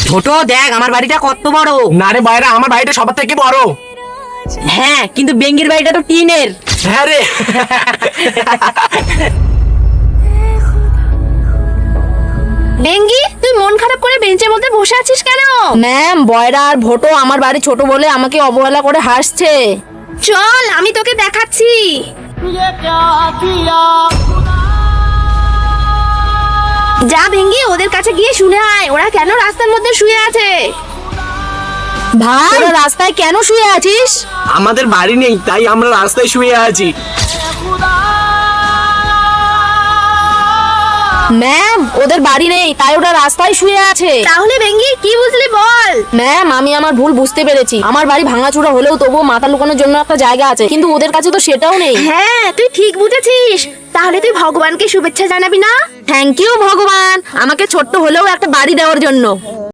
ছোট দেখ আমার বাড়িটা কত বড়। না রে বাইরা, আমার বাড়িটা সবার থেকে বড়। হ্যাঁ কিন্তু বেঙ্গির বাড়িটা তো টিনের। হ্যাঁ রে। ডেঙ্গি, তুই মন খারাপ করে বেঞ্চের মধ্যে বসে আছিস কেন? ম্যাম, বয়রা আর ভোটো আমার বাড়ি ছোট বলে আমাকে অবহেলা করে হাসছে। চল আমি তোকে দেখাচ্ছি। যা ভেঙ্গি, ওদের কাছে গিয়ে শুনে আয় ওরা কেন রাস্তার মধ্যে শুয়ে আছে। ভাই, তোরা রাস্তায় কেন শুয়ে আছিস? আমাদের বাড়ি নেই, তাই আমরা রাস্তায় শুয়ে আছি। ম্যাম, ওদের বাড়ি নেই তাই ওরা রাস্তায় শুয়ে আছে। তাহলে ভেঙ্গি কি বুঝলি বল? ম্যাম, আমি আমার ভুল বুঝতে পেরেছি। আমার বাড়ি ভাঙাচোরা হলেও তবুও মাথা লুকানোর জন্য একটা জায়গা আছে, কিন্তু ওদের কাছে তো সেটাও নেই। হ্যাঁ তুই ঠিক বুঝেছিস। তাহলে তুই ভগবানকে শুভেচ্ছা জানাবি না? থ্যাংক ইউ ভগবান, আমাকে ছোট্ট হলেও একটা বাড়ি দেওয়ার জন্য।